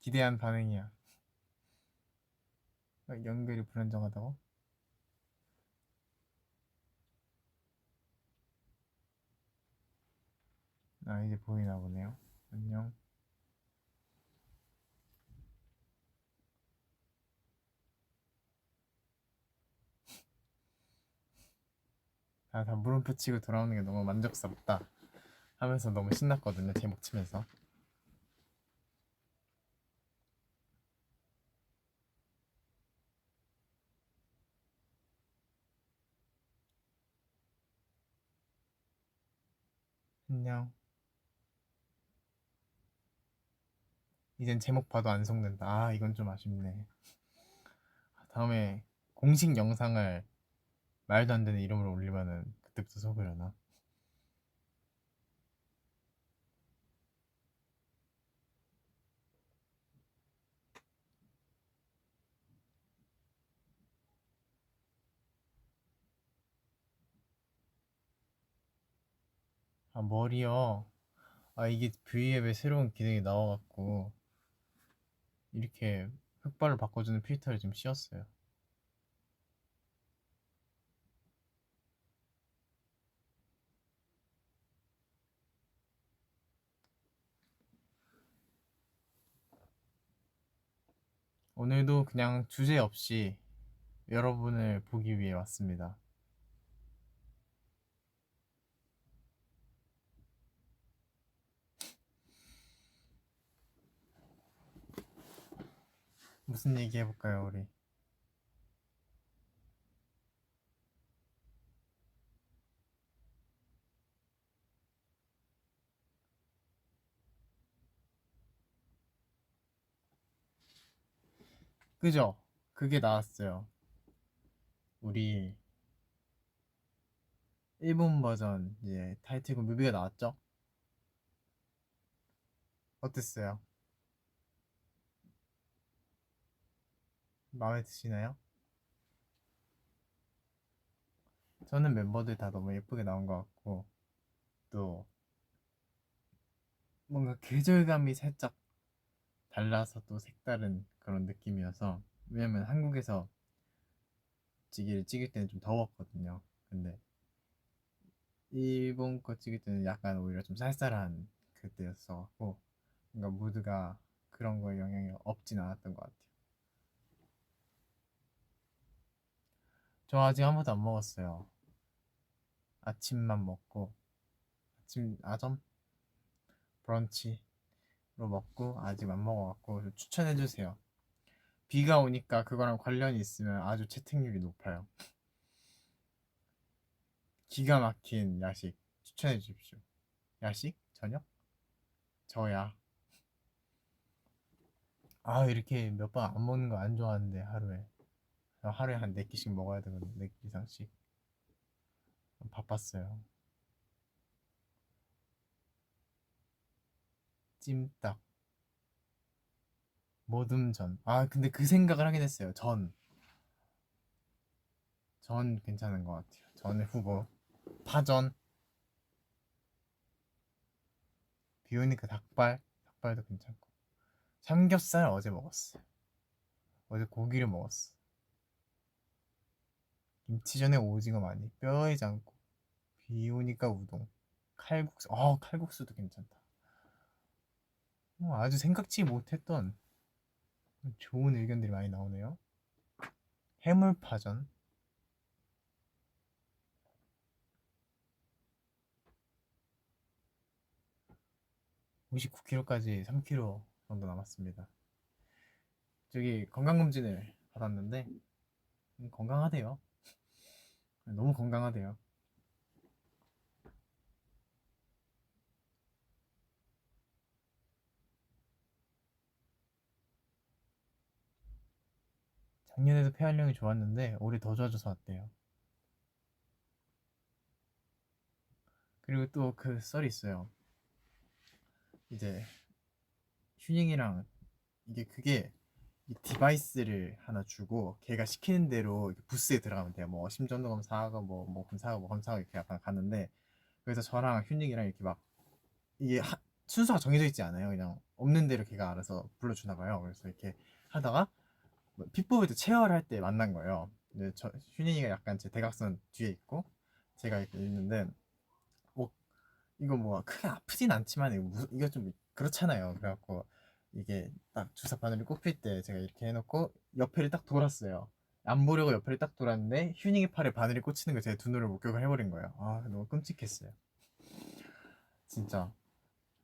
기대한 반응이야. 연결이 불안정하다고? 아, 이제 보이나 보네요. 안녕. 다 물음표 치고 돌아오는 게 너무 만족스럽다 하면서 너무 신났거든요. 제목 치면서. 안녕. 이젠 제목 봐도 안 속는다. 아, 이건 좀 아쉽네. 다음에 공식 영상을 말도 안 되는 이름으로 올리면은 그때부터 속으려나? 아, 머리요. 아, 이게 V앱에 새로운 기능이 나와갖고 이렇게 흑발을 바꿔주는 필터를 좀 씌웠어요. 오늘도 그냥 주제 없이 여러분을 보기 위해 왔습니다. 무슨 얘기 해볼까요, 우리? 그죠? 그게 나왔어요. 우리 일본 버전 이제 타이틀곡 뮤비가 나왔죠? 어땠어요? 마음에 드시나요? 저는 멤버들 다 너무 예쁘게 나온 것 같고 또 뭔가 계절감이 살짝 달라서 또 색다른 그런 느낌이어서 왜냐면 한국에서 찌개를 찍을 때는 좀 더웠거든요. 근데 일본 거 찍을 때는 약간 오히려 좀 쌀쌀한 그때였어갖고 뭔가 무드가 그런 거에 영향이 없진 않았던 것 같아요. 저 아직 한 번도 안 먹었어요. 아침만 먹고 아침 아점 브런치로 먹고 아직 안 먹어갖고 추천해주세요. 비가 오니까 그거랑 관련이 있으면 아주 채택률이 높아요. 기가 막힌 야식 추천해 주십시오. 야식? 저녁? 저야. 아, 이렇게 몇 번 안 먹는 거 안 좋아하는데 하루에. 하루에 한 4끼씩 먹어야 되거든요. 4끼 이상씩. 바빴어요. 찜닭, 모듬전. 아, 근데 그 생각을 하긴 했어요. 전 괜찮은 것 같아요. 전의 후보. 파전, 비 오니까 닭발도 괜찮고. 삼겹살 어제 먹었어. 어제 고기를 먹었어. 김치전에 오징어 많이, 뼈에 장고, 비 오니까 우동, 칼국수. 칼국수도 괜찮다. 아주 생각지 못했던 좋은 의견들이 많이 나오네요. 해물파전, 59kg까지 3kg 정도 남았습니다. 저기 건강검진을 받았는데 건강하대요. 너무 건강하대요. 작년에도 폐활량이 좋았는데 올해 더 좋아져서 왔대요. 그리고 또 그 썰이 있어요. 이제 휴닝이랑 그게 이 디바이스를 하나 주고 걔가 시키는 대로 이렇게 부스에 들어가면 돼요. 뭐 심전도 검사하고 뭐 검사하고 뭐 검사하고 이렇게 약간 가는데 그래서 저랑 휴닝이랑 이렇게 막 이게 순서가 정해져 있지 않아요. 그냥 없는 대로 걔가 알아서 불러주나 봐요. 그래서 이렇게 하다가 피 뽑을 때 체어를 할 때 만난 거예요. 근데 휴닝이가 약간 제 대각선 뒤에 있고 제가 이렇게 있는데 뭐 이거 뭐 크게 아프진 않지만 이거 좀 그렇잖아요. 그래갖고 이게 딱 주사 바늘이 꼽힐 때 제가 이렇게 해놓고 옆에를 딱 돌았어요. 안 보려고 옆에를 딱 돌았는데 휴닝이 팔에 바늘이 꽂히는 걸 제 두 눈으로 목격을 해버린 거예요. 아 너무 끔찍했어요. 진짜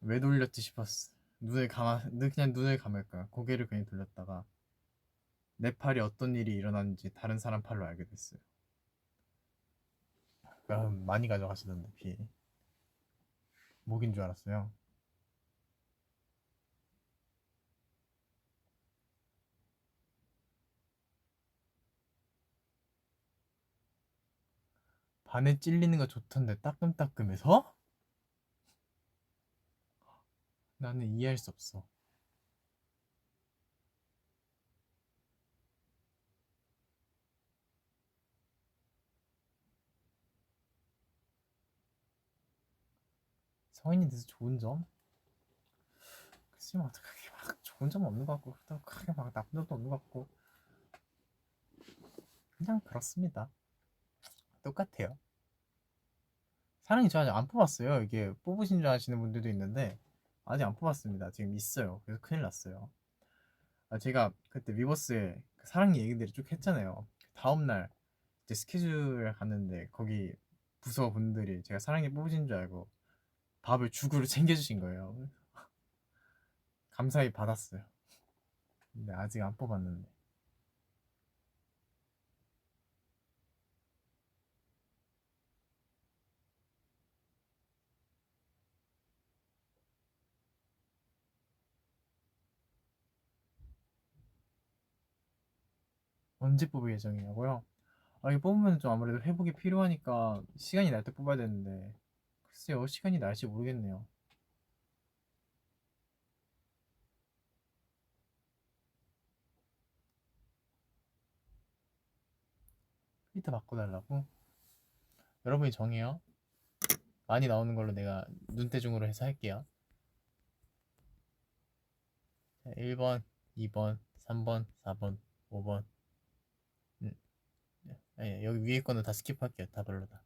왜 돌렸지 싶었어. 그냥 눈을 감을 거야. 고개를 그냥 돌렸다가 내 팔이 어떤 일이 일어났는지 다른 사람 팔로 알게 됐어요. 많이 가져가시던데 비. 목인 줄 알았어요. 반에 찔리는 거 좋던데 따끔따끔해서? 나는 이해할 수 없어. 성인이 돼서 좋은 점? 글쎄 뭐 크게 막 좋은 점은 없는 것 같고 그렇다고 크게 막 나쁜 점도 없는 것 같고 그냥 그렇습니다. 똑같아요. 사랑이 저 아직 안 뽑았어요. 이게 뽑으신 줄 아시는 분들도 있는데 아직 안 뽑았습니다. 지금 있어요. 그래서 큰일 났어요. 제가 그때 위버스에 그 사랑 얘기들을 쭉 했잖아요. 다음날 이제 스케줄 갔는데 거기 부서 분들이 제가 사랑니 뽑으신 줄 알고 밥을 죽으로 챙겨주신 거예요. 감사히 받았어요. 근데 아직 안 뽑았는데. 언제 뽑을 예정이냐고요? 이거 뽑으면 좀 아무래도 회복이 필요하니까 시간이 날 때 뽑아야 되는데 글쎄요 시간이 날지 모르겠네요. 필터 바꿔달라고? 여러분이 정해요. 많이 나오는 걸로 내가 눈대중으로 해서 할게요. 1번, 2번, 3번, 4번, 5번. 아니, 여기 위에 거는 다 스킵할게요. 다 별로다.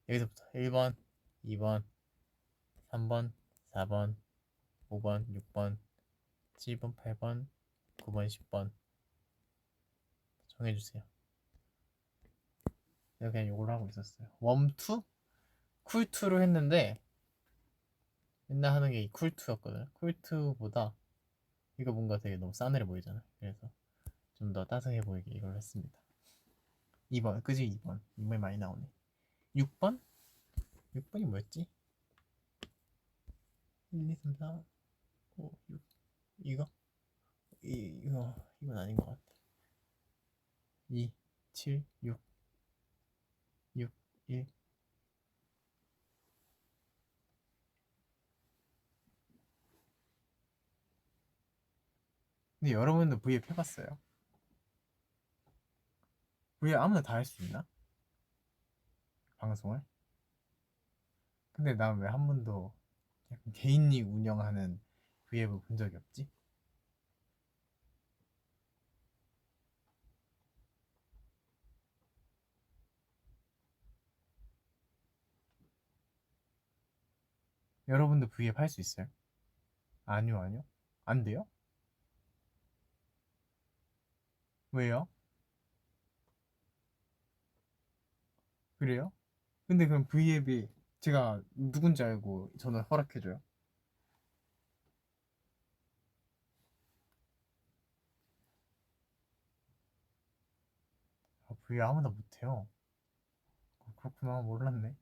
여기서부터 1번, 2번, 3번, 4번, 5번, 6번, 7번, 8번, 9번, 10번 정해주세요. 내가 그냥 이걸로 하고 있었어요. 웜2? 쿨2로 했는데 맨날 하는 게 이 쿨2였거든요. 쿨2보다 이거 뭔가 되게 너무 싸늘해 보이잖아. 그래서 좀 더 따뜻해 보이게 이걸 했습니다. 2번, 그지? 2번. 2번이 많이 나오네. 6번? 6번이 뭐였지? 1, 2, 3, 4, 5, 6. 이거? 이건 아닌 것 같아. 2, 7, 6, 6, 1. 근데 여러분도 V앱 해봤어요? V앱 아무나 다 할 수 있나? 방송을? 근데 난 왜 한 번도 약간 개인이 운영하는 V앱을 본 적이 없지? 여러분도 V앱 할 수 있어요? 아니요, 아니요. 안 돼요? 왜요? 그래요? 근데 그럼 V앱이 제가 누군지 알고 저는 허락해줘요? V앱 아무나 못해요. 그렇구나, 몰랐네.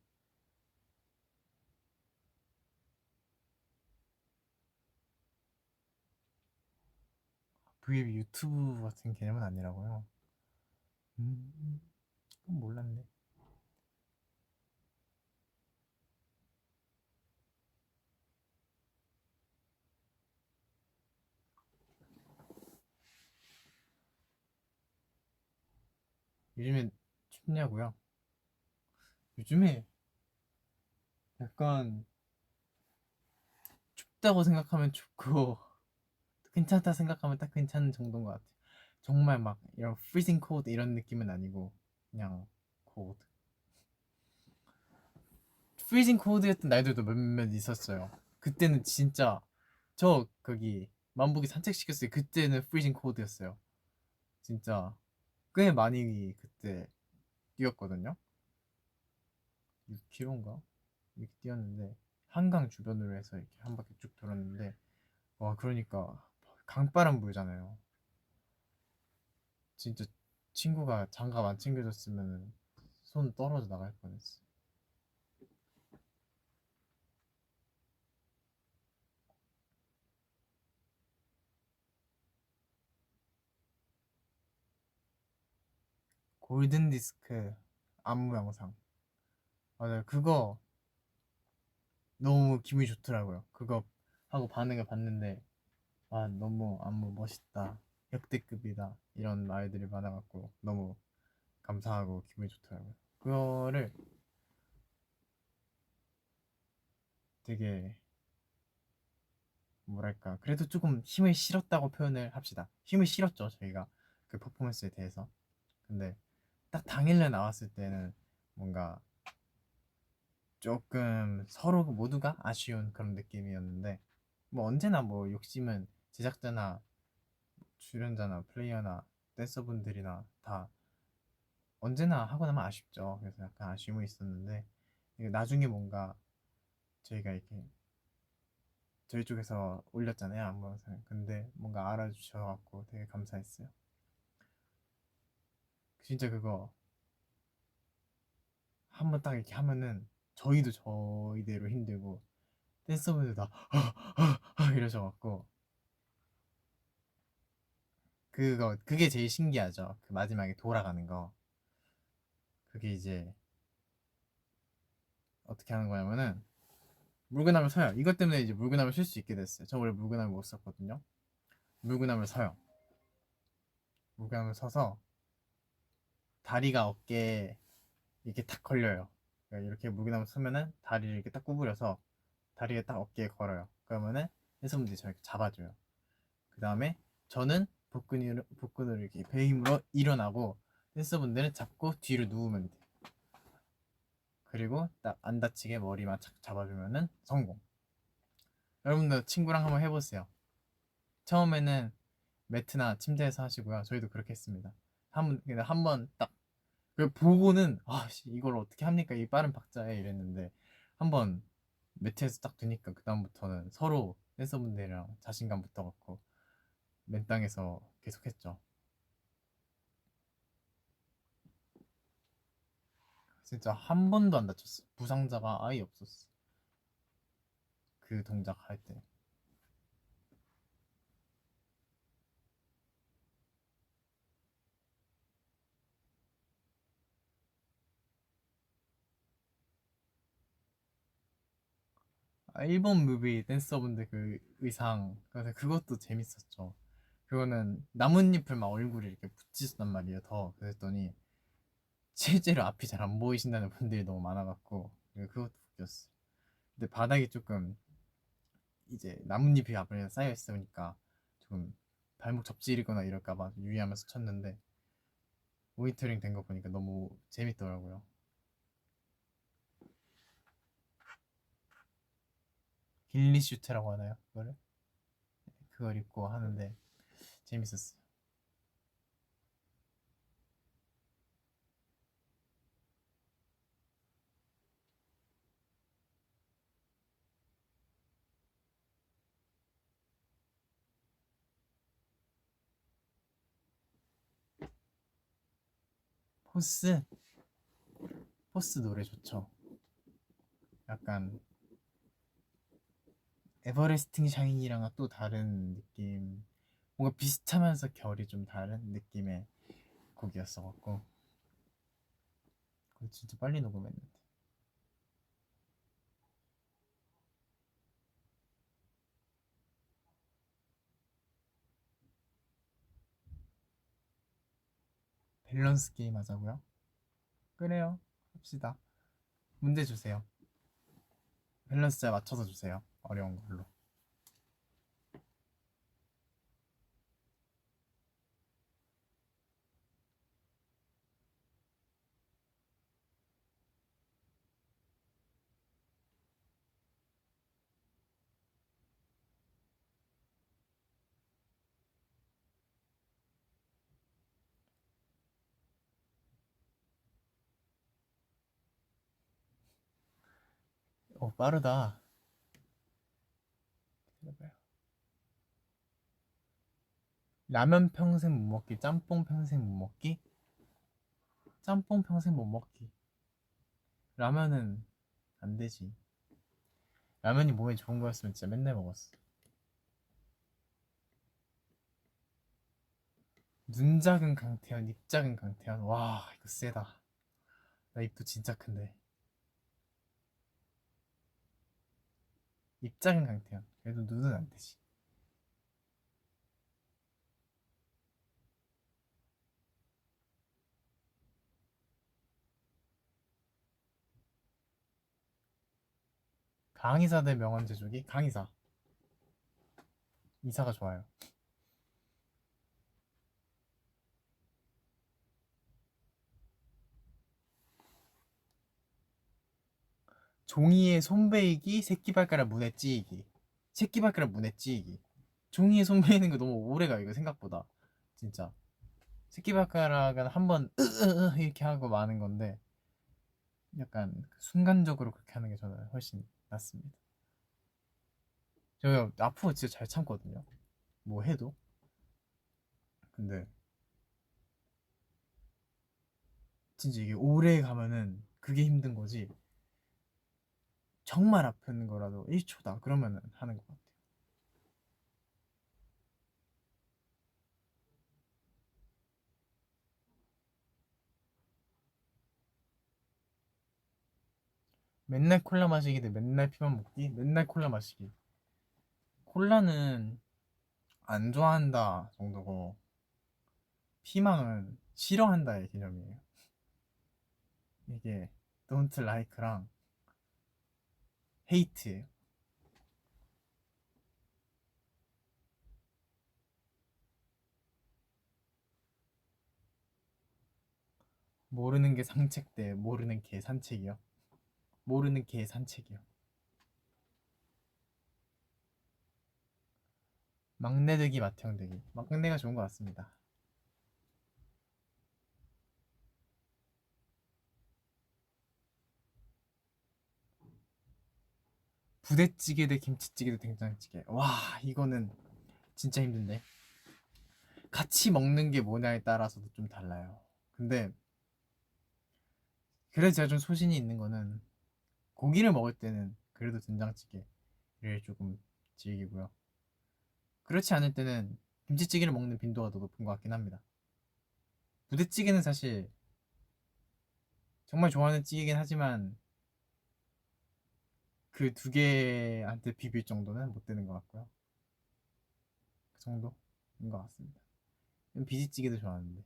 V앱이 유튜브 같은 개념은 아니라고요? 그건 몰랐네. 요즘엔 춥냐고요? 요즘에 약간 춥다고 생각하면 춥고 괜찮다 생각하면 딱 괜찮은 정도인 것 같아요. 정말 막 이런 freezing cold 이런 느낌은 아니고 그냥 cold. freezing cold였던 날들도 몇몇 있었어요. 그때는 진짜 저 거기 만보기 산책시켰어요. 그때는 freezing cold였어요. 진짜 꽤 많이 그때 뛰었거든요. 6km인가? 이렇게 뛰었는데 한강 주변으로 해서 이렇게 한 바퀴 쭉 돌았는데 와 그러니까 강바람 불잖아요. 진짜 친구가 장갑 안 챙겨줬으면 손 떨어져 나갈 뻔했어. 골든 디스크 안무 영상. 맞아요. 그거 너무 기분이 좋더라고요. 그거 하고 반응을 봤는데 와 너무 안무 멋있다. 역대급이다. 이런 말들이 많아갖고 너무 감사하고 기분이 좋더라고요. 그거를 되게 뭐랄까 그래도 조금 힘을 실었다고 표현을 합시다. 힘을 실었죠 저희가 그 퍼포먼스에 대해서. 근데 딱 당일날 나왔을 때는 뭔가 조금 서로 모두가 아쉬운 그런 느낌이었는데 뭐 언제나 뭐 욕심은 제작자나 출연자나 플레이어나 댄서분들이나 다 언제나 하고 나면 아쉽죠. 그래서 약간 아쉬움이 있었는데 이게 나중에 뭔가 저희가 이렇게 저희 쪽에서 올렸잖아요 안무 영상. 근데 뭔가 알아주셔갖고 되게 감사했어요. 진짜 그거 한번 딱 이렇게 하면은 저희도 저희대로 힘들고 댄서분들 다 이러셔갖고 그게 제일 신기하죠. 그 마지막에 돌아가는 거. 그게 이제 어떻게 하는 거냐면은 물구나무를 서요. 이것 때문에 이제 물구나무를 쓸 수 있게 됐어요. 저 원래 물구나무 못 썼거든요. 물구나무를 서요. 물구나무를 서서 다리가 어깨에 이렇게 탁 걸려요. 그러니까 이렇게 물구나무 서면은 다리를 이렇게 딱 구부려서 다리가 딱 어깨에 걸어요. 그러면은 댄서분들이 저렇게 잡아줘요. 그 다음에 저는 복근으로 이렇게 배 힘으로 일어나고 댄서분들은 잡고 뒤로 누우면 돼. 그리고 딱 안 다치게 머리만 착 잡아주면은 성공. 여러분들 친구랑 한번 해보세요. 처음에는 매트나 침대에서 하시고요. 저희도 그렇게 했습니다. 한번 딱 보고는 이걸 어떻게 합니까? 이 빠른 박자에 이랬는데 한번 매트에서 딱 두니까 그 다음부터는 서로 댄서분들이랑 자신감 붙어갖고 맨 땅에서 계속했죠. 진짜 한 번도 안 다쳤어. 부상자가 아예 없었어. 그 동작 할 때. 1번 뮤비 댄서분들 그 의상. 그래서 그것도 재밌었죠. 그거는 나뭇잎을 막 얼굴에 이렇게 붙이셨단 말이에요. 더. 그랬더니 실제로 앞이 잘 안 보이신다는 분들이 너무 많아갖고 그것도 웃겼어. 근데 바닥이 조금 이제 나뭇잎이 앞에 쌓여 있으니까 조금 발목 접질이거나 이럴까봐 유의하면서 쳤는데 모니터링 된 거 보니까 너무 재밌더라고요. 길리 슈트라고 하나요? 그거를? 그걸 입고 하는데 재밌었어요. 포스? 포스 노래 좋죠. 약간 에버레스팅 샤인이랑은 또 다른 느낌. 뭔가 비슷하면서 결이 좀 다른 느낌의 곡이었어갖고 그거 진짜 빨리 녹음했는데. 밸런스 게임 하자고요? 그래요. 합시다. 문제 주세요. 밸런스 잘 맞춰서 주세요. 어려운 걸로. 빠르다. 기다려봐요. 라면 평생 못 먹기, 짬뽕 평생 못 먹기? 짬뽕 평생 못 먹기. 라면은 안 되지. 라면이 몸에 좋은 거였으면 진짜 맨날 먹었어. 눈 작은 강태현, 입 작은 강태현. 와, 이거 세다. 나 입도 진짜 큰데. 입 작은 강태현. 그래도 눈은 안 되지. 강의사 대 명언 제조기? 강의사. 이사가 좋아요. 종이에 손 베이기, 새끼발가락 문에 찌이기. 새끼발가락 문에 찌이기. 종이에 손 베이는 거 너무 오래가 이거 생각보다. 진짜. 새끼발가락은 한번 이렇게 하고 마는 건데 약간 순간적으로 그렇게 하는 게 저는 훨씬 낫습니다. 저 아프고 진짜 잘 참거든요. 뭐 해도. 근데 진짜 이게 오래 가면은 그게 힘든 거지. 정말 아픈 거라도 1초다 그러면은 하는 것 같아요. 맨날 콜라 마시기 대 맨날 피만 먹기? 맨날 콜라 마시기. 콜라는 안 좋아한다 정도고 피망은 싫어한다의 개념이에요. 이게 don't like랑 hate예요. 모르는 게 상책 대 모르는 개 산책이요. 모르는 개 산책이요. 막내 되기 맏형 되기. 막내가 좋은 것 같습니다. 부대찌개 대 김치찌개 대 된장찌개. 와, 이거는 진짜 힘든데. 같이 먹는 게 뭐냐에 따라서도 좀 달라요. 근데 그래도 제가 좀 소신이 있는 거는 고기를 먹을 때는 그래도 된장찌개를 조금 즐기고요. 그렇지 않을 때는 김치찌개를 먹는 빈도가 더 높은 것 같긴 합니다. 부대찌개는 사실 정말 좋아하는 찌개긴 하지만 그 두 개한테 비빌 정도는 못 되는 것 같고요. 그 정도인 것 같습니다. 비지찌개도 좋아하는데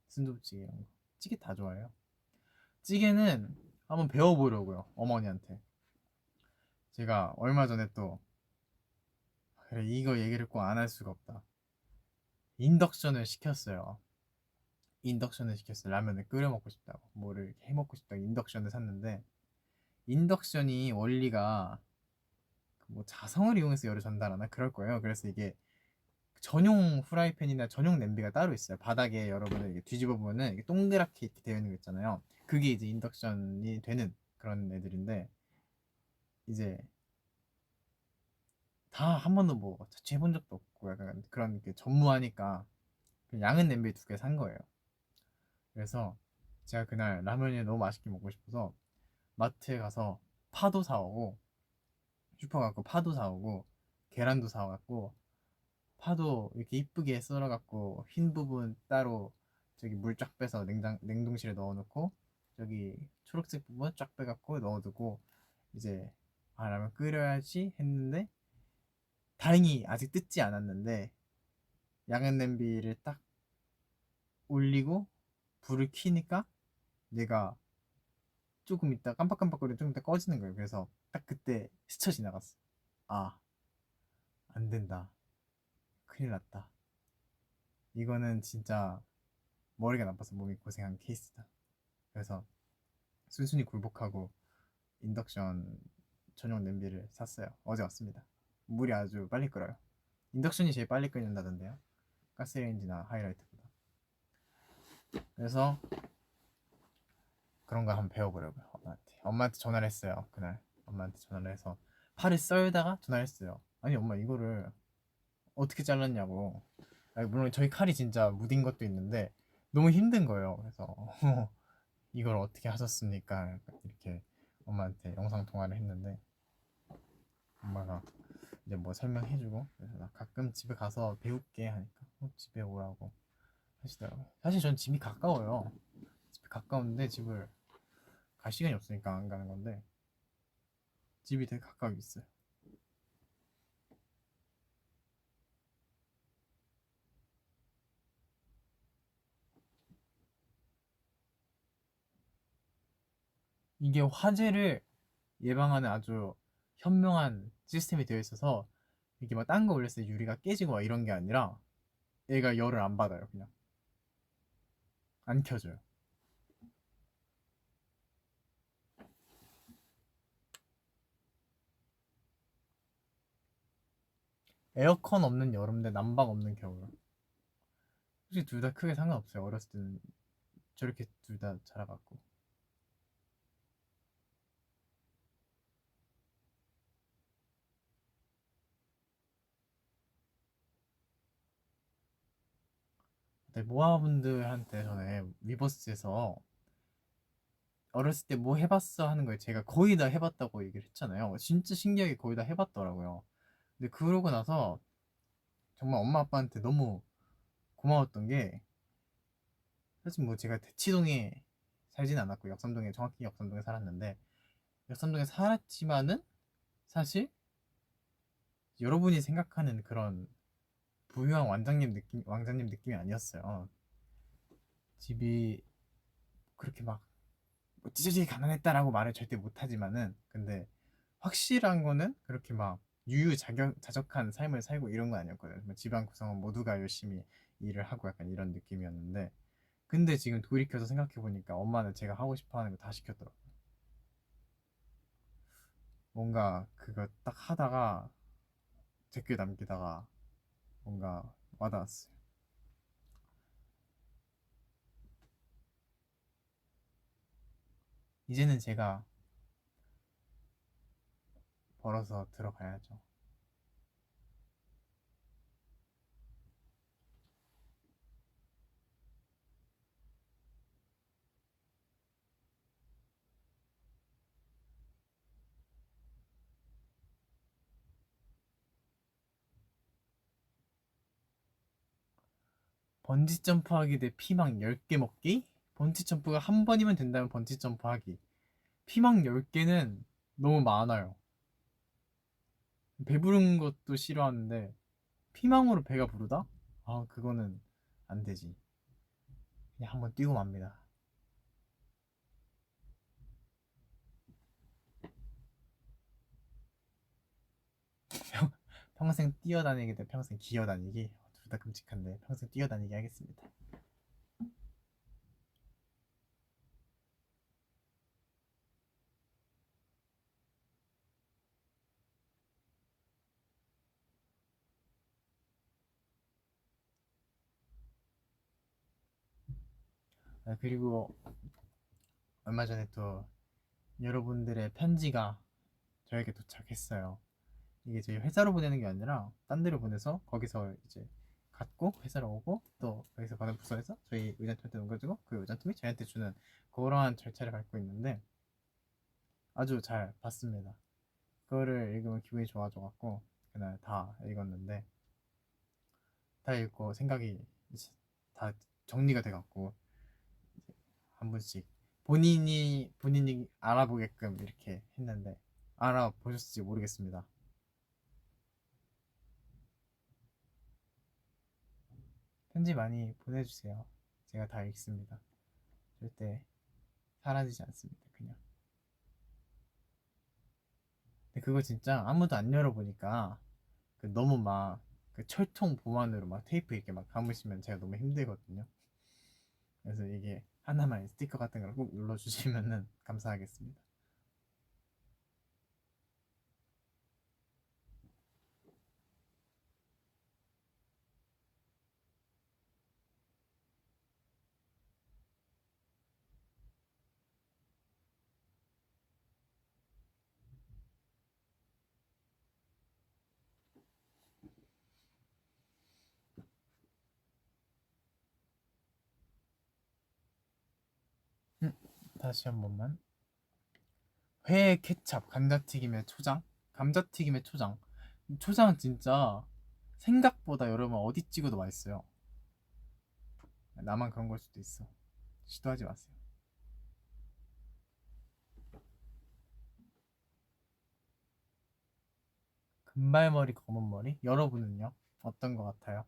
순두부찌개 이런 거 찌개 다 좋아해요. 찌개는 한번 배워보려고요 어머니한테. 제가 얼마 전에 또 그래 이거 얘기를 꼭 안 할 수가 없다. 인덕션을 시켰어요. 인덕션을 시켰어요. 라면을 끓여 먹고 싶다고 뭐를 해 먹고 싶다고 인덕션을 샀는데 인덕션이 원리가 뭐 자성을 이용해서 열을 전달하나 그럴 거예요. 그래서 이게 전용 후라이팬이나 전용 냄비가 따로 있어요. 바닥에 여러분을 이게 뒤집어 보면은 이게 동그랗게 이렇게 되어 있는 거 있잖아요. 그게 이제 인덕션이 되는 그런 애들인데 이제 다 한 번도 뭐 자취해본 적도 없고 약간 그런 게 전무하니까 양은 냄비 2개 산 거예요. 그래서 제가 그날 라면이 너무 맛있게 먹고 싶어서 마트에 가서 파도 사오고 슈퍼 가고 파도 사오고 계란도 사와갖고 파도 이렇게 이쁘게 썰어갖고 흰 부분 따로 저기 물 쫙 빼서 냉동실에 넣어놓고 저기 초록색 부분 쫙 빼갖고 넣어두고 이제 아 라면 끓여야지 했는데 다행히 아직 뜯지 않았는데 양은 냄비를 딱 올리고 불을 켜니까 얘가 조금 있다 깜빡깜빡거리고 좀 이따 꺼지는 거예요. 그래서 딱 그때 스쳐 지나갔어. 아, 안 된다. 큰일 났다. 이거는 진짜 머리가 나빠서 몸이 고생한 케이스다. 그래서 순순히 굴복하고 인덕션 전용 냄비를 샀어요. 어제 왔습니다. 물이 아주 빨리 끓어요. 인덕션이 제일 빨리 끓는다던데요. 가스레인지나 하이라이트보다. 그래서 그런 거 한번 배워보려고요. 엄마한테 전화를 했어요. 그날 엄마한테 전화를 해서 팔을 썰다가 전화를 했어요. 아니 엄마 이거를 어떻게 잘랐냐고. 아니, 물론 저희 칼이 진짜 무딘 것도 있는데 너무 힘든 거예요. 그래서 이걸 어떻게 하셨습니까? 이렇게 엄마한테 영상 통화를 했는데 엄마가 이제 뭐 설명해주고, 그래서 나 가끔 집에 가서 배울게 하니까 집에 오라고 하시더라고요. 사실 전 집이 가까워요. 집이 가까운데 집을 갈 시간이 없으니까 안 가는 건데 집이 되게 가까이 있어요. 이게 화재를 예방하는 아주 현명한 시스템이 되어 있어서 이게 막 딴 거 올렸을 때 유리가 깨지고 막 이런 게 아니라 얘가 열을 안 받아요. 그냥 안 켜져요. 에어컨 없는 여름 대 난방 없는 겨울. 솔직히 둘 다 크게 상관없어요. 어렸을 때는 저렇게 둘 다 자라갖고. 근데 모아분들한테 전에 위버스에서 어렸을 때 뭐 해봤어 하는 거에 제가 거의 다 해봤다고 얘기를 했잖아요. 진짜 신기하게 거의 다 해봤더라고요. 근데 그러고 나서 정말 엄마 아빠한테 너무 고마웠던 게, 사실 뭐 제가 대치동에 살진 않았고 역삼동에, 정확히 역삼동에 살았는데 역삼동에 살았지만은 사실 여러분이 생각하는 그런 부유한 왕자님 느낌이 아니었어요. 집이 그렇게 막 찢어지게 가난했다라고 말을 절대 못하지만은, 근데 확실한 거는 그렇게 막 유유자적한 삶을 살고 이런 건 아니었거든요. 뭐 집안 구성원 모두가 열심히 일을 하고 약간 이런 느낌이었는데, 근데 지금 돌이켜서 생각해 보니까 엄마는 제가 하고 싶어 하는 거 다 시켰더라고요. 뭔가 그거 딱 하다가 댓글 남기다가 뭔가 와닿았어요. 이제는 제가 벌어서 들어가야죠. 번지 점프하기 대 피망 10개 먹기? 번지 점프가 한 번이면 된다면 번지 점프하기. 피망 10개는 너무 많아요. 배부른 것도 싫어하는데 피망으로 배가 부르다? 아, 그거는 안 되지. 그냥 한번 뛰고 맙니다. 평생 뛰어다니기 대 평생 기어다니기? 둘 다 끔찍한데 평생 뛰어다니기 하겠습니다. 아, 그리고 얼마 전에 또 여러분들의 편지가 저에게 도착했어요. 이게 저희 회사로 보내는 게 아니라 딴 데로 보내서 거기서 이제 갖고 회사로 오고 또 거기서 받은 부서에서 저희 의전팀한테 넘겨주고 그 의전팀이 저희한테 주는 그러한 절차를 밟고 있는데 아주 잘 봤습니다. 그거를 읽으면 기분이 좋아져갖고 그날 다 읽었는데, 다 읽고 생각이 이제 다 정리가 돼갖고 이제 한 분씩 본인이 알아보게끔 이렇게 했는데 알아보셨을지 모르겠습니다. 편지 많이 보내주세요. 제가 다 읽습니다. 절대 사라지지 않습니다. 그냥. 근데 그거 진짜 아무도 안 열어보니까 그 너무 막 그 철통 보안으로 막 테이프 이렇게 막 감으시면 제가 너무 힘들거든요. 그래서 이게 하나만 스티커 같은 걸 꼭 눌러주시면은 감사하겠습니다. 다시 한 번만. 회 케찹 감자튀김에 초장. 감자튀김에 초장. 초장은 진짜 생각보다 여러분 어디 찍어도 맛있어요. 나만 그런 걸 수도 있어. 시도하지 마세요. 금발머리 검은머리? 여러분은요? 어떤 것 같아요?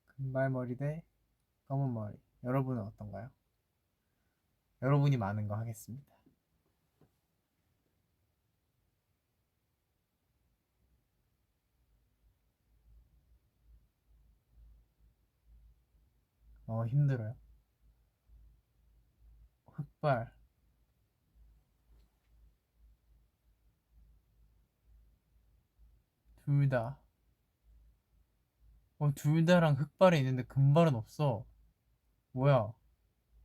금발머리 대 검은머리. 여러분은 어떤가요? 여러분이 많은 거 하겠습니다. 힘들어요. 흑발. 둘 다. 둘 다랑 흑발이 있는데 금발은 없어. 뭐야?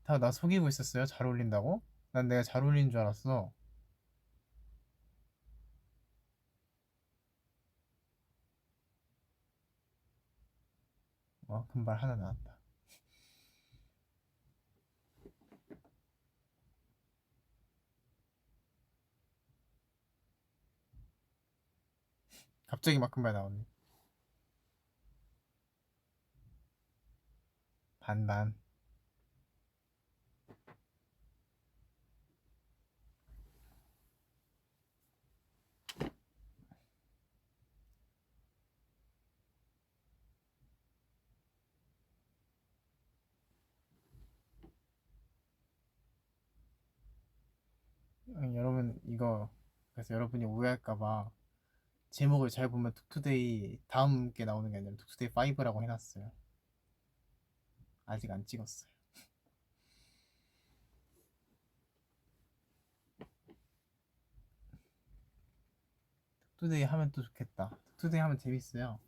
다 나 속이고 있었어요? 잘 어울린다고? 난 내가 잘 어울리는 줄 알았어. 금발 하나 나왔다. 갑자기 막 금발 나오네. 반반. 여러분 이거 그래서 여러분이 오해할까봐 제목을 잘 보면 툭투데이 다음 게 나오는 게 아니라 툭투데이 5라고 해놨어요. 아직 안 찍었어요. 툭투데이 하면 또 좋겠다. 툭투데이 하면 재밌어요.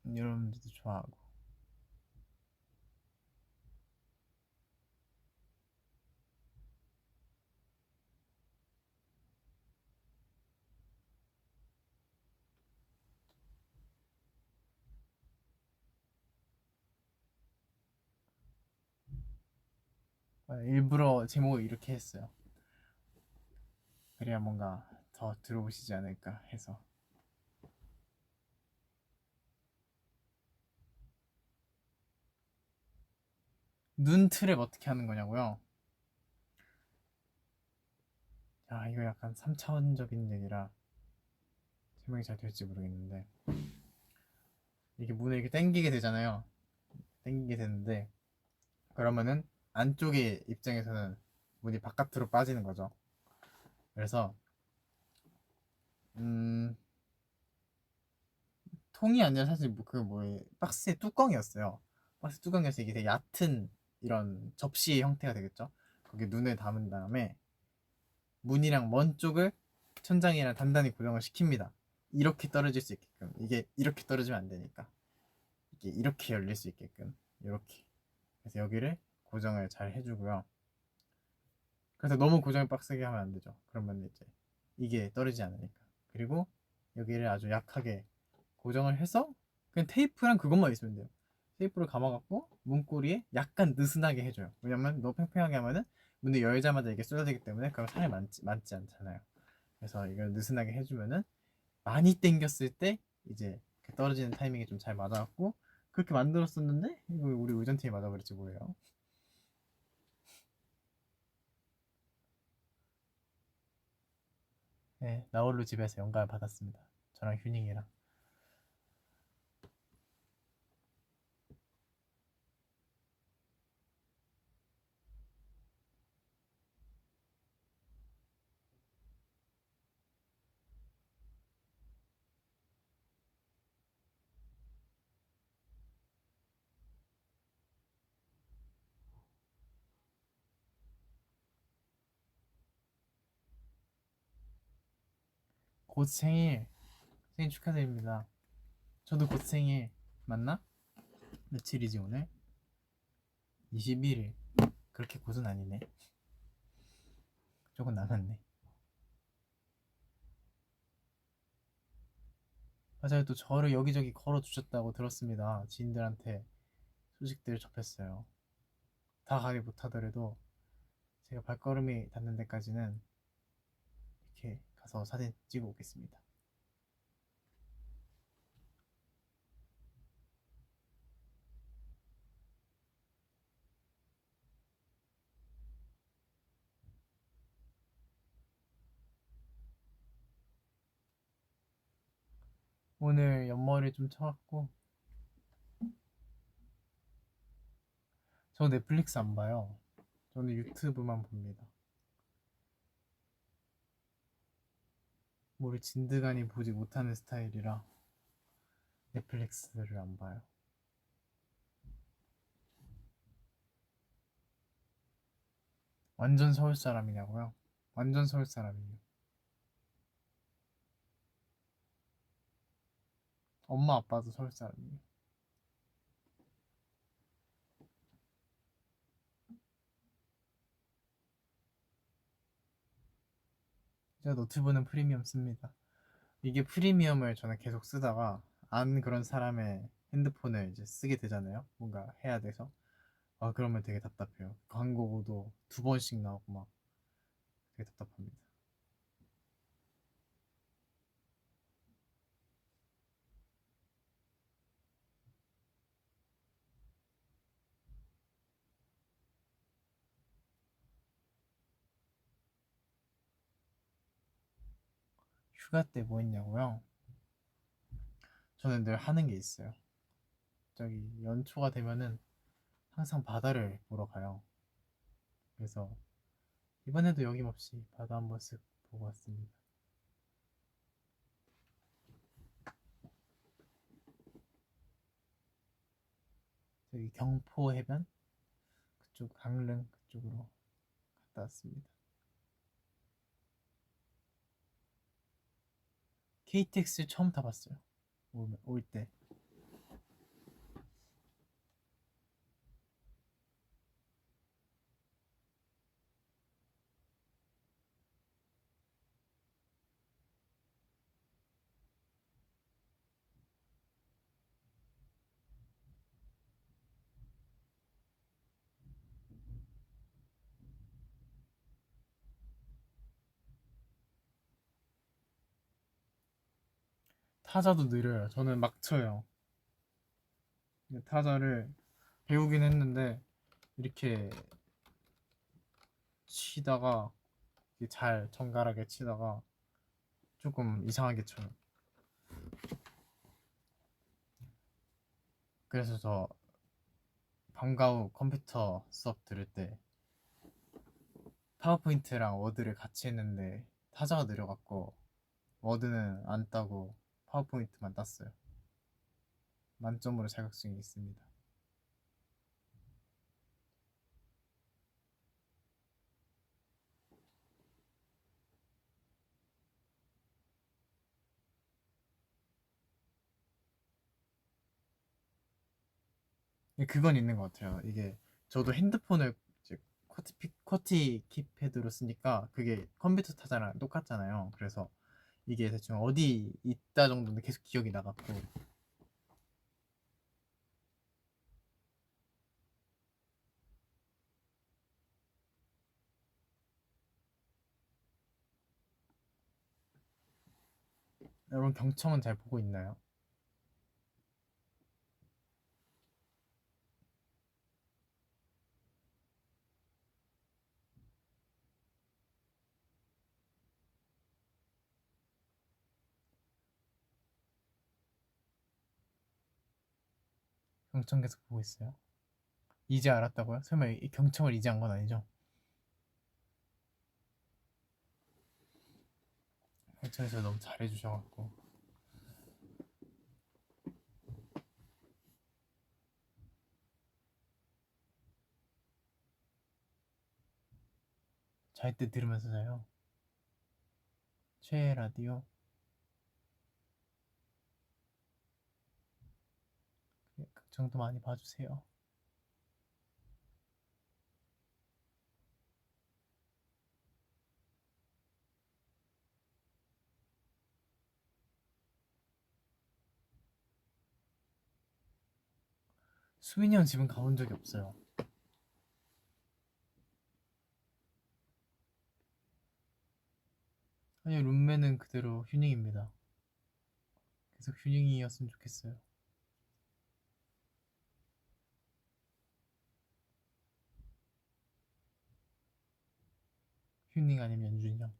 여러분들도 좋아하고. 일부러 제목을 이렇게 했어요. 그래야 뭔가 더 들어오시지 않을까 해서. 눈 트랩 어떻게 하는 거냐고요? 야, 이거 약간 3차원적인 얘기라 설명이 잘 될지 모르겠는데 이게 문을 이렇게 당기게 되잖아요. 당기게 되는데 그러면은 안쪽의 입장에서는 문이 바깥으로 빠지는 거죠. 그래서 통이 아니라 사실 박스의 뚜껑이었어요. 박스 뚜껑이어서 이게 되게 얕은 이런 접시 형태가 되겠죠. 거기에 눈을 담은 다음에 문이랑 먼 쪽을 천장이랑 단단히 고정을 시킵니다. 이렇게 떨어질 수 있게끔. 이게 이렇게 떨어지면 안 되니까. 이게 이렇게 열릴 수 있게끔. 이렇게. 그래서 여기를 고정을 잘 해주고요. 그래서 너무 고정을 빡세게 하면 안 되죠. 그러면 이제 이게 떨어지지 않으니까. 그리고 여기를 아주 약하게 고정을 해서 그냥 테이프랑 그것만 있으면 돼요. 테이프를 감아갖고 문고리에 약간 느슨하게 해줘요. 왜냐면 너무 팽팽하게 하면은 문을 열자마자 이게 쏟아지기 때문에 그럼 살이 많지 않잖아요. 그래서 이걸 느슨하게 해주면은 많이 당겼을 때 이제 그 떨어지는 타이밍이 좀 잘 맞아갖고 그렇게 만들었었는데 이거 우리 의전팀이 맞아버렸지 뭐예요. 네, 나홀로 집에서 영감을 받았습니다. 저랑 휴닝이랑. 곧 생일. 생일 축하드립니다. 저도 곧 생일. 맞나? 며칠이지 오늘? 21일. 그렇게 곧은 아니네. 조금 남았네. 맞아요. 또 저를 여기저기 걸어주셨다고 들었습니다. 지인들한테 소식들 접했어요. 다 가게 못하더라도 제가 발걸음이 닿는 데까지는 이렇게 가서 사진 찍어 오겠습니다. 오늘 옆머리 좀 쳐왔고, 저 넷플릭스 안 봐요. 저는 유튜브만 봅니다. 뭐를 진드간이 보지 못하는 스타일이라 넷플릭스를 안 봐요. 완전 서울 사람이냐고요? 완전 서울 사람이에요. 엄마 아빠도 서울 사람이에요. 제가 노트북은 프리미엄 씁니다. 이게 프리미엄을 저는 계속 쓰다가 안 그런 사람의 핸드폰을 이제 쓰게 되잖아요. 뭔가 해야 돼서. 아, 그러면 되게 답답해요. 광고도 두 번씩 나오고 막 되게 답답합니다. 휴가 때 뭐 했냐고요? 저는 늘 하는 게 있어요. 저기 연초가 되면은 항상 바다를 보러 가요. 그래서 이번에도 여김없이 바다 한번 쓱 보고 왔습니다. 저기 경포 해변 그쪽 강릉 그쪽으로 갔다 왔습니다. KTX 처음 타봤어요. 올 때. 타자도 느려요. 저는 막 쳐요. 타자를 배우긴 했는데 이렇게 치다가 잘 정갈하게 치다가 조금 이상하게 쳐요. 그래서 저 방과 후 컴퓨터 수업 들을 때 파워포인트랑 워드를 같이 했는데 타자가 느려갖고 워드는 안 따고 파워포인트만 땄어요. 만점으로 자격증이 있습니다. 그건 있는 것 같아요. 이게 저도 핸드폰을 이제 쿼티 키패드로 쓰니까 그게 컴퓨터 타자랑 똑같잖아요. 그래서 이게 대충 어디 있다 정도는 계속 기억이 나갔고 여러분 경청은 잘 보고 있나요? 경청 계속 보고 있어요. 이제 알았다고요? 설마 이 경청을 이제 한 건 아니죠? 경청에서 너무 잘해주셔갖고 잘 때 들으면서 자요. 최애 라디오 경청도 많이 봐주세요. 수민이 형 집은 가본 적이 없어요. 아니 룸메는 그대로 휴닝입니다. 계속 휴닝이었으면 좋겠어요. 휴닝 아니면 연준이 형.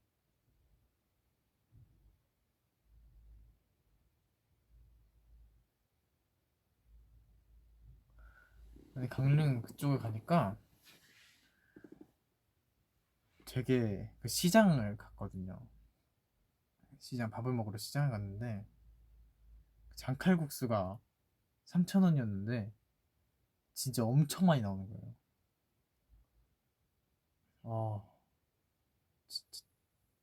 근데 강릉 그쪽을 가니까 되게 그 시장을 갔거든요. 시장 밥을 먹으러 시장을 갔는데 장칼국수가 3,000원이었는데 진짜 엄청 많이 나오는 거예요. 어, 진짜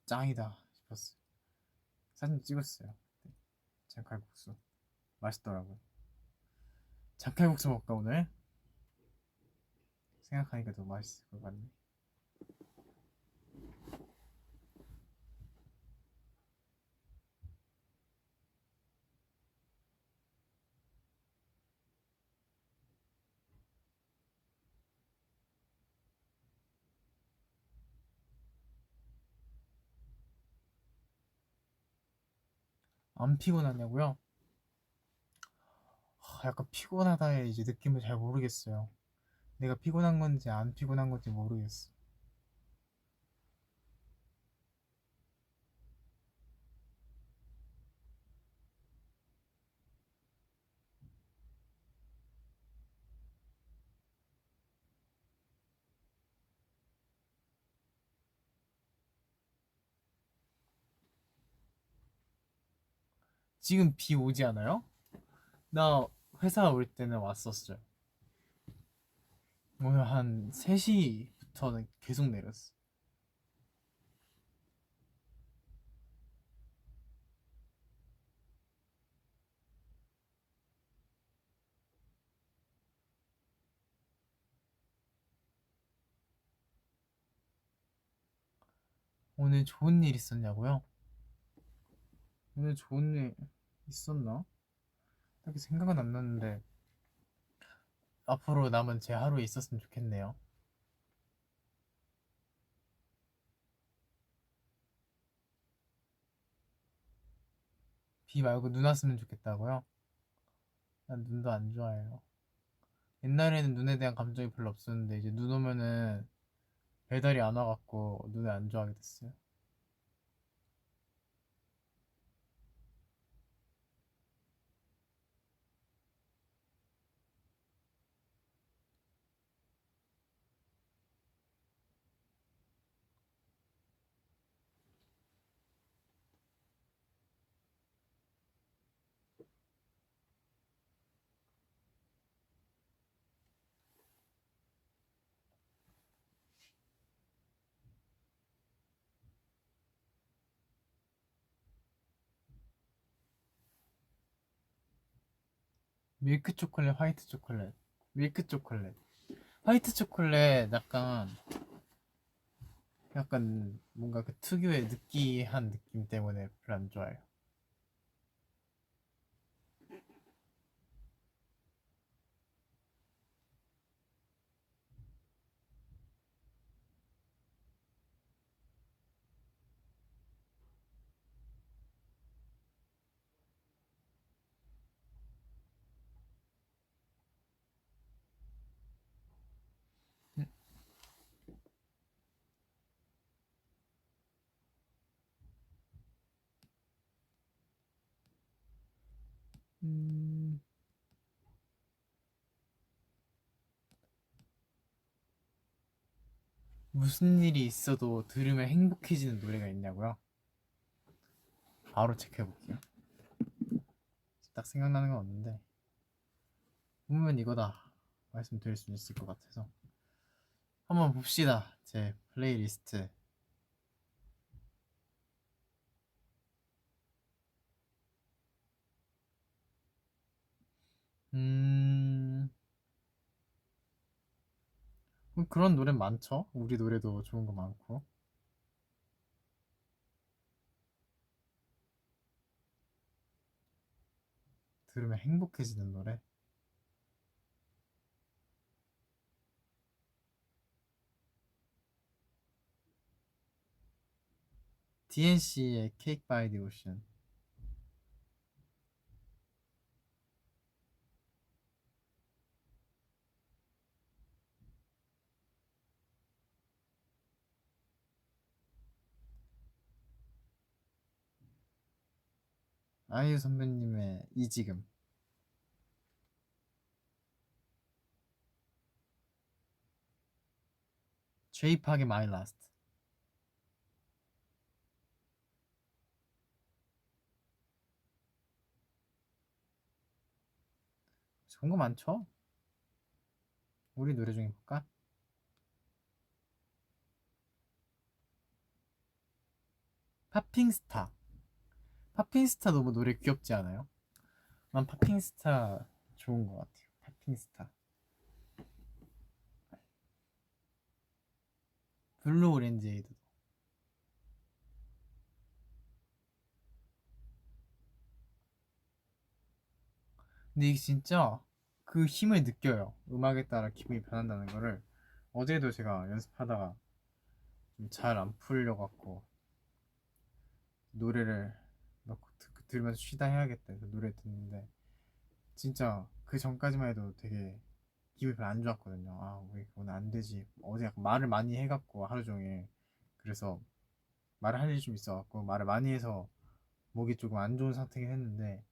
짱이다 싶었어요. 사진 찍었어요. 네, 장칼국수 맛있더라고요. 장칼국수 먹을까 오늘? 생각하니까 더 맛있을 것 같네. 안 피곤하냐고요? 약간 피곤하다의 이제 느낌을 잘 모르겠어요. 내가 피곤한 건지 안 피곤한 건지 모르겠어. 지금 비 오지 않아요? 나 회사 올 때는 왔었어요. 오늘 한 3시부터는 계속 내렸어. 오늘 좋은 일 있었냐고요? 오늘 좋은 일 있었나? 딱히 생각은 안 났는데 앞으로 남은 제 하루에 있었으면 좋겠네요. 비 말고 눈 왔으면 좋겠다고요? 난 눈도 안 좋아해요. 옛날에는 눈에 대한 감정이 별로 없었는데 이제 눈 오면은 배달이 안 와갖고 눈을 안 좋아하게 됐어요. 밀크 초콜릿, 화이트 초콜릿. 밀크 초콜릿. 화이트 초콜릿 약간 뭔가 그 특유의 느끼한 느낌 때문에 별로 안 좋아해요. 음, 무슨 일이 있어도 들으면 행복해지는 노래가 있냐고요? 바로 체크해볼게요. 딱 생각나는 건 없는데 보면 이거다 말씀드릴 수 있을 것 같아서 한번 봅시다. 제 플레이리스트. 음, 그런 노래 많죠? 우리 노래도 좋은 거 많고. 들으면 행복해지는 노래. DNC의 Cake by the Ocean. 아이유 선배님의 이지금. J-Park의 My Last. 좋은 거 많죠? 우리 노래 중에 볼까? 팝핑스타. 팝핑스타 너무 노래 귀엽지 않아요? 난 팝핑스타 좋은 것 같아요. 팝핑스타. 블루 오렌지 에이드. 근데 이게 진짜 그 힘을 느껴요. 음악에 따라 기분이 변한다는 거를. 어제도 제가 연습하다가 좀 잘 안 풀려갖고 노래를 넣고 들으면서 쉬다 해야겠다 해서 노래 듣는데 진짜 그 전까지만 해도 되게 기분이 별로 안 좋았거든요. 아, 왜 오늘 안 되지? 어제 약간 말을 많이 해갖고 하루 종일 그래서 말을 할 일이 좀 있어갖고 말을 많이 해서 목이 조금 안 좋은 상태긴 했는데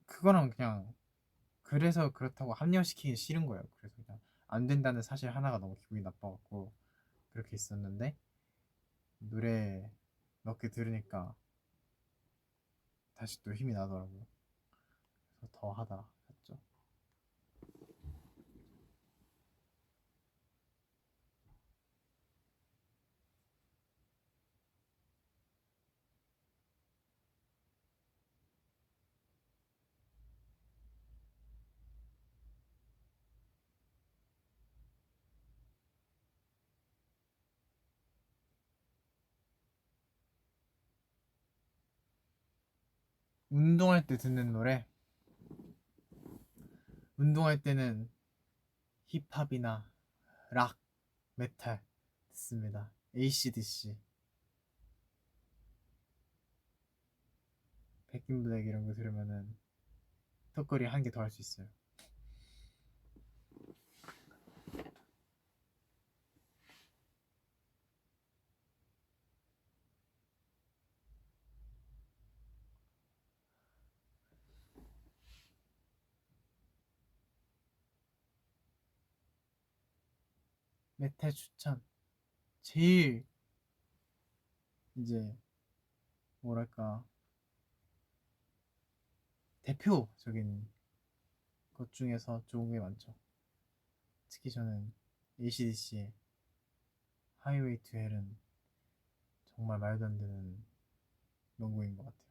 그거랑 그냥 그래서 그렇다고 합리화시키기 싫은 거예요. 그래서 그냥 안 된다는 사실 하나가 너무 기분이 나빠갖고 그렇게 있었는데 노래 몇 개 들으니까 다시 또 힘이 나더라고요. 그래서 더 하다 했죠. 운동할 때 듣는 노래. 운동할 때는 힙합이나 락, 메탈 듣습니다. AC/DC, 백인블랙 이런 거 들으면은 턱걸이 한 개 더 할 수 있어요. 메탈 추천. 제일 이제 뭐랄까 대표적인 것 중에서 좋은 게 많죠. 특히 저는 AC/DC의 하이웨이 투 헬은 정말 말도 안 되는 명곡인 것 같아요.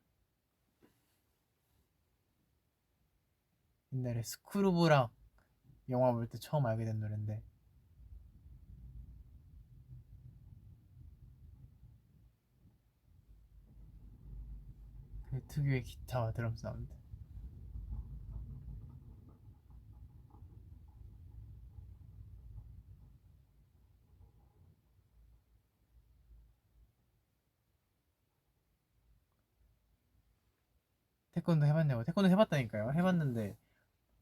옛날에 스크루브랑 영화 볼 때 처음 알게 된 노래인데 그 특유의 기타와 드럼 사운드. 태권도 해봤냐고. 태권도 해봤다니까요. 해봤는데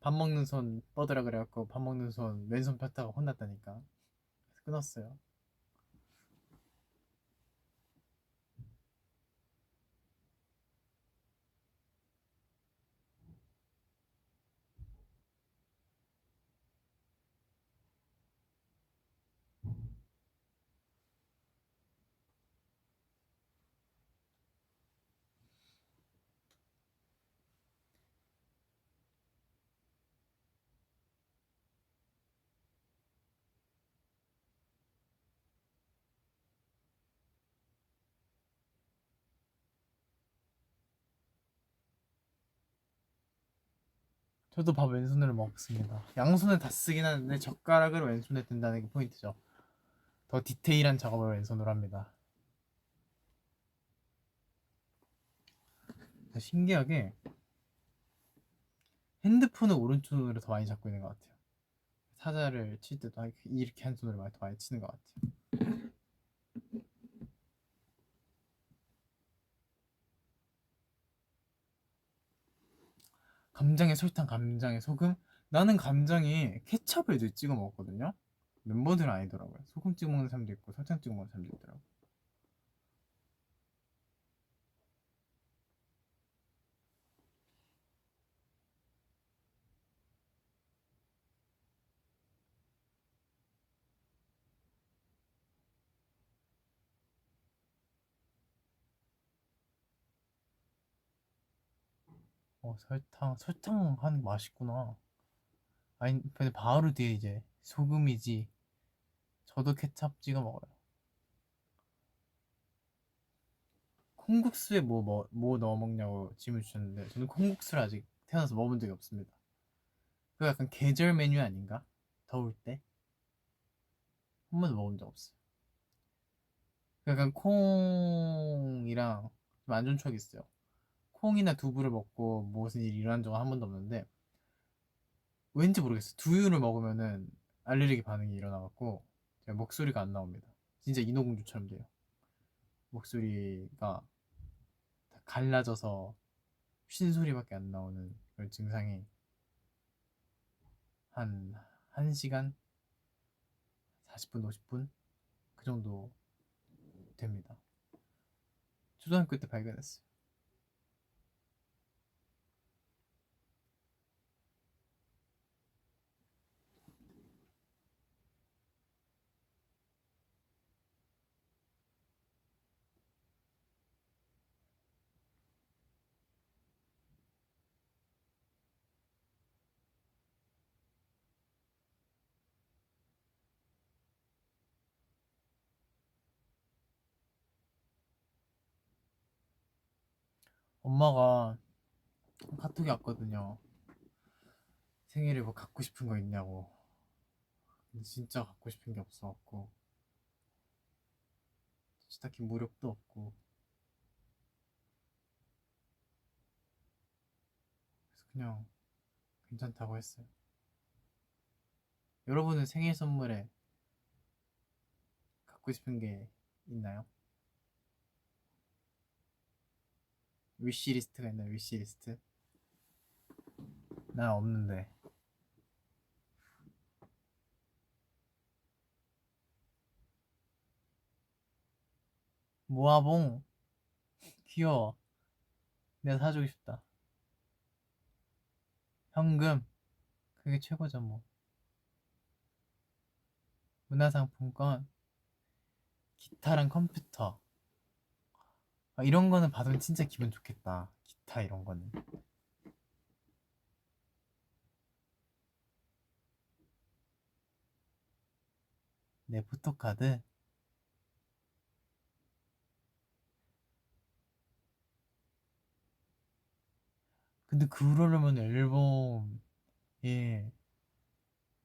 밥 먹는 손 뻗으라 그래갖고 밥 먹는 손 왼손 폈다가 혼났다니까. 그래서 끊었어요. 저도 밥 왼손으로 먹습니다. 양손을 다 쓰긴 하는데 젓가락을 왼손에 든다는 게 포인트죠. 더 디테일한 작업을 왼손으로 합니다. 신기하게 핸드폰을 오른손으로 더 많이 잡고 있는 것 같아요. 타자를 칠 때도 이렇게 한 손으로 더 많이 치는 것 같아요. 감장에 설탕, 감장에 소금. 나는 감장에 케찹을 찍어 먹었거든요. 멤버들은 아니더라고요. 소금 찍어 먹는 사람도 있고 설탕 찍어 먹는 사람도 있더라고요. 설탕 하는 게 맛있구나. 아니, 근데 바로 뒤에 이제 소금이지. 저도 케찹 찍어 먹어요. 콩국수에 뭐 넣어 먹냐고 질문 주셨는데, 저는 콩국수를 아직 태어나서 먹어본 적이 없습니다. 그 약간 계절 메뉴 아닌가? 더울 때? 한 번도 먹어본 적 없어요. 그 약간 콩이랑 좀 안 좋은 추억이 있어요. 콩이나 두부를 먹고 무슨 일이 일어난 적은 한 번도 없는데, 왠지 모르겠어요. 두유를 먹으면은 알레르기 반응이 일어나갖고, 제가 목소리가 안 나옵니다. 진짜 인어공주처럼 돼요. 목소리가 다 갈라져서 쉰 소리밖에 안 나오는 그런 증상이 한 1시간? 40분, 50분? 그 정도 됩니다. 초등학교 때 발견했어요. 엄마가 카톡이 왔거든요. 생일에 뭐 갖고 싶은 거 있냐고. 근데 진짜 갖고 싶은 게 없어갖고, 진짜 딱히 무력도 없고, 그래서 그냥 괜찮다고 했어요. 여러분은 생일 선물에 갖고 싶은 게 있나요? 위시리스트가 있나요? 위시리스트? 난 없는데. 모아봉 귀여워. 내가 사주고 싶다. 현금 그게 최고죠 뭐. 문화상품권, 기타랑 컴퓨터. 아, 이런 거는 받으면 진짜 기분 좋겠다. 기타 이런 거는. 내 포토카드. 근데 그러려면 앨범에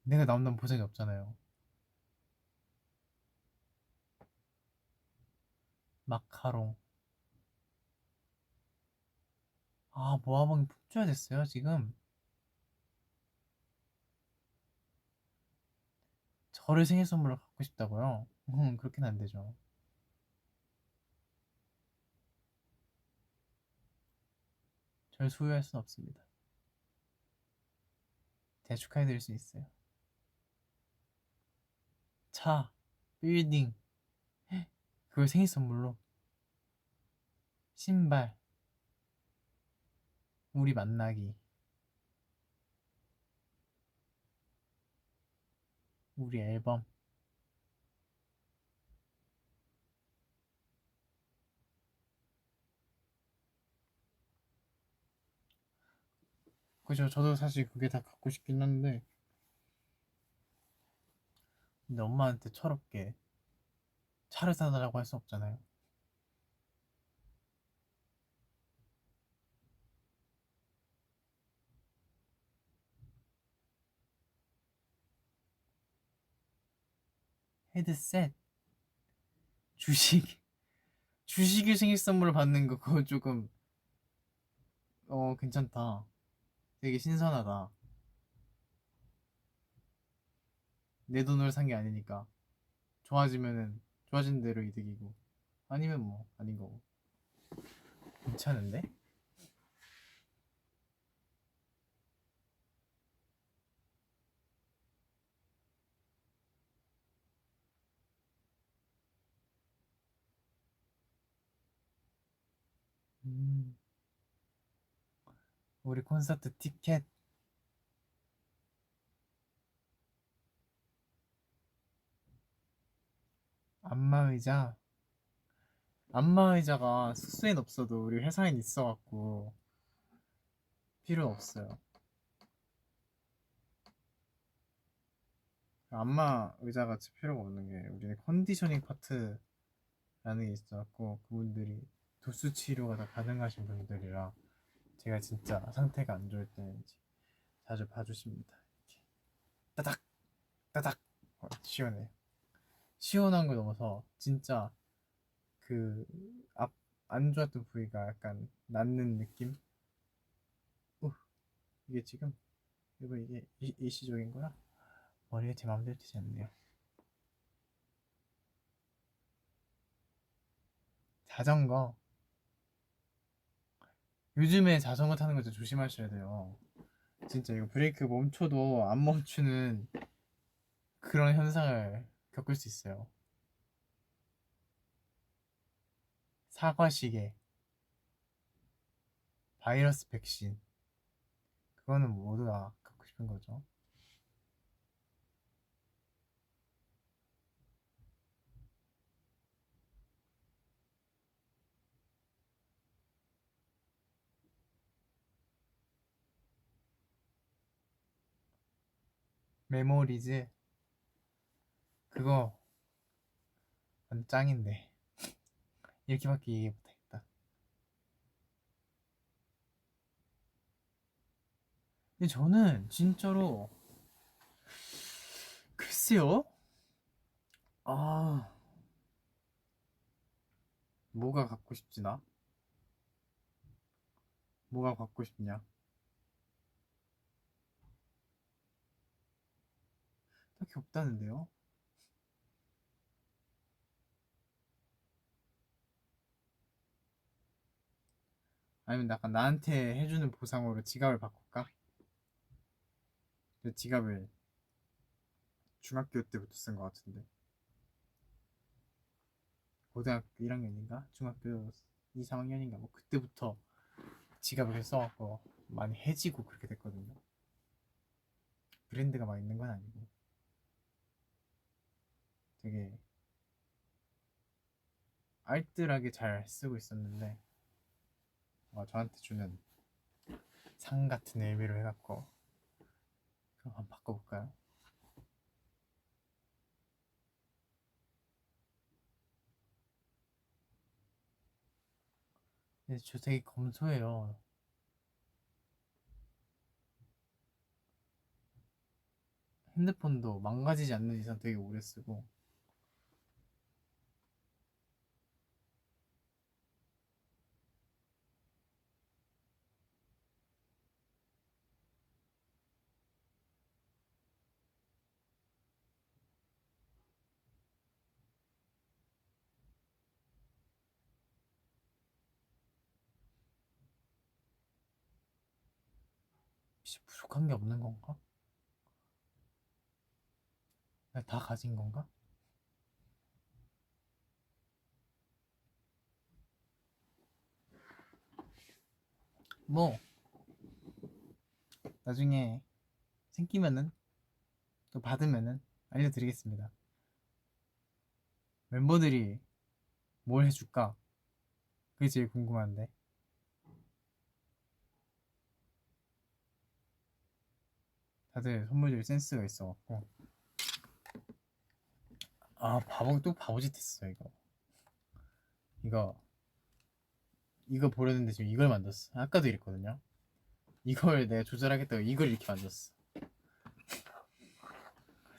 내가 나온다는 보장이 없잖아요. 마카롱. 아, 모아봉이 품줘야 됐어요 지금. 저를 생일 선물로 갖고 싶다고요? 그렇게는 안 되죠. 절 소유할 수는 없습니다. 제가 축하해드릴 수 있어요. 차, 빌딩, 그걸 생일 선물로. 신발, 우리 만나기, 우리 앨범. 그죠? 저도 사실 그게 다 갖고 싶긴 한데, 근데 엄마한테 철없게 차를 사달라고 할 수 없잖아요. 헤드셋, 주식, 주식을 생일 선물로 받는 거 그거 조금 괜찮다. 되게 신선하다. 내 돈으로 산 게 아니니까 좋아지면은 좋아진 대로 이득이고 아니면 뭐 아닌 거고. 괜찮은데? 음, 우리 콘서트 티켓. 안마의자. 안마의자가 숙소엔 없어도 우리 회사엔 있어갖고 필요 없어요. 안마 의자가 진짜 필요가 없는 게 우리는 컨디셔닝 파트라는 게 있어갖고 그분들이 도수 치료가 다 가능하신 분들이라 제가 진짜 상태가 안 좋을 때는 이제 자주 봐주십니다. 이렇게 따닥 따닥 시원해요. 시원한 거 넘어서 진짜 그 앞 안 좋았던 부위가 약간 낫는 느낌? 이게 지금 이게 일시적인 거라 머리가 제 마음대로 되지 않네요. 자전거. 요즘에 자전거 타는 거 좀 조심하셔야 돼요. 진짜 이거 브레이크 멈춰도 안 멈추는 그런 현상을 겪을 수 있어요. 사과시계, 바이러스 백신. 그거는 모두 다 갖고 싶은 거죠. 메모리즈. 그거 완전 짱인데. 이렇게밖에 얘기 못하겠다. 근데 저는 진짜로 글쎄요. 아, 뭐가 갖고 싶지 나? 뭐가 갖고 싶냐? 딱히 없다는데요? 아니면 약간 나한테 해주는 보상으로 지갑을 바꿀까? 그 지갑을 중학교 때부터 쓴 것 같은데. 고등학교 1학년인가? 중학교 2, 3학년인가? 뭐 그때부터 지갑을 써갖고 많이 해지고 그렇게 됐거든요. 브랜드가 막 있는 건 아니고 되게 알뜰하게 잘 쓰고 있었는데 저한테 주는 상 같은 의미로 해갖고 그럼 한번 바꿔볼까요? 근데 저 되게 검소해요. 핸드폰도 망가지지 않는 이상 되게 오래 쓰고 혹시 부족한 게 없는 건가? 내가 다 가진 건가? 뭐 나중에 생기면은 또 받으면은 알려드리겠습니다. 멤버들이 뭘 해줄까? 그게 제일 궁금한데. 다들 선물 줄 센스가 있어갖고. 아, 또 바보짓 했어, 이거. 이거, 이거 보려는데 지금 이걸 만들었어. 아까도 이랬거든요. 이걸 내가 조절하겠다고 이걸 이렇게 만들었어.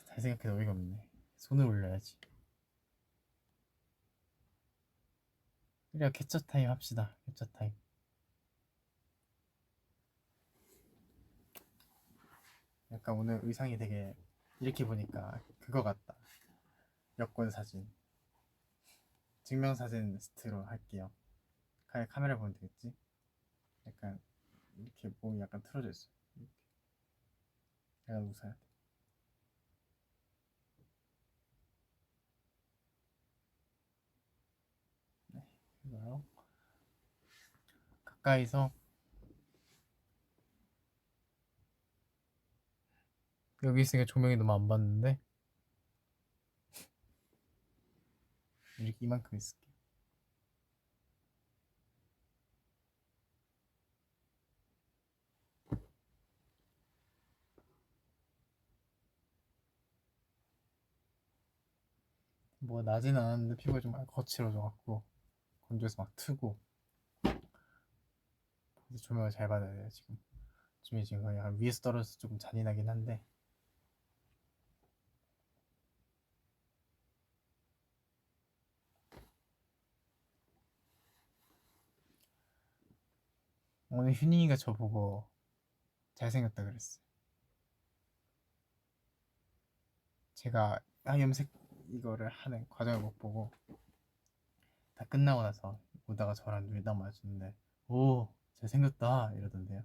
잘 생각해도 어이가 없네. 손을 올려야지. 그래야 캡처 타임 합시다. 캡처 타임. 약간 오늘 의상이 되게 이렇게 보니까 그거 같다. 여권 사진. 증명사진 스트로 할게요. 카메라 보면 되겠지? 약간 이렇게 몸이 약간 틀어져 있어. 이렇게. 내가 웃어야 돼. 네, 이거요. 가까이서 여기 있으니까 조명이 너무 안 받는데 이렇게 이만큼 있을게요. 뭐 나지는 않았는데 피부가 좀 많이 거칠어져갖고 건조해서 막 트고. 그래서 조명을 잘 받아야 돼요 지금. 지금 거의 한 위에서 떨어져서 조금 잔인하긴 한데. 오늘 휴닝이가 저보고 잘생겼다 그랬어요. 제가 염색 이거를 하는 과정을 못 보고 다 끝나고 나서 오다가 저랑 눈이 딱 마주쳤는데 오 잘생겼다 이러던데요.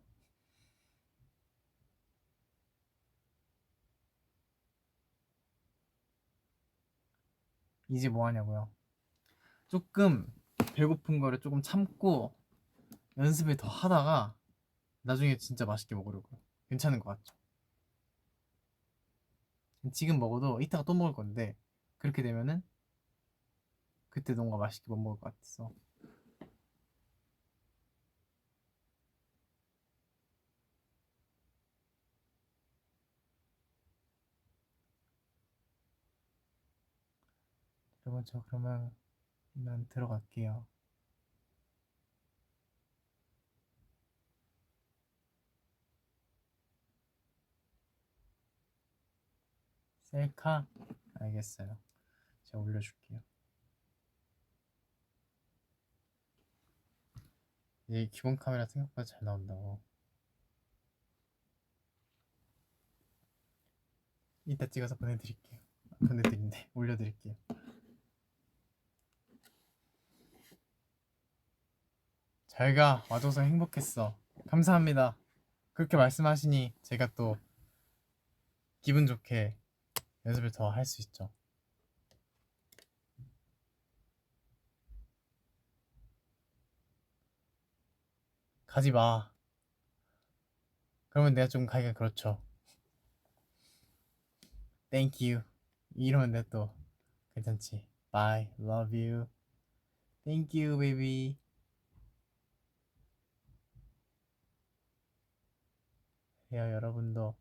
이제 뭐 하냐고요? 조금 배고픈 거를 조금 참고 연습을 더 하다가 나중에 진짜 맛있게 먹으려고요. 괜찮은 것 같죠? 지금 먹어도 이따가 또 먹을 건데 그렇게 되면은 그때 뭔가 맛있게 못 먹을 것 같아서. 여러분 저 그러면 이만 들어갈게요. 셀카? 알겠어요. 제가 올려줄게요. 이게 기본 카메라 생각보다 잘 나온다고. 이따 찍어서 보내드릴게요. 보내드린대. 올려드릴게요. 잘가. 와줘서 행복했어. 감사합니다. 그렇게 말씀하시니 제가 또 기분 좋게 연습을 더 할 수 있죠. 가지 마. 그러면 내가 좀 가기가 그렇죠. Thank you. 이러면 내가 또 괜찮지. Bye. Love you. Thank you, baby. 그래요, 여러분도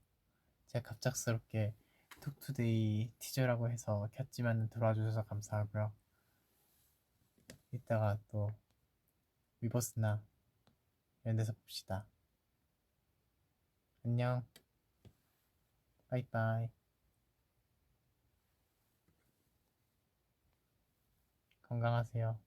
제가 갑작스럽게 툭투데이 티저라고 해서 켰지만 들어와 주셔서 감사하고요. 이따가 또 위버스나 이런 데서 봅시다. 안녕. 빠이빠이. 건강하세요.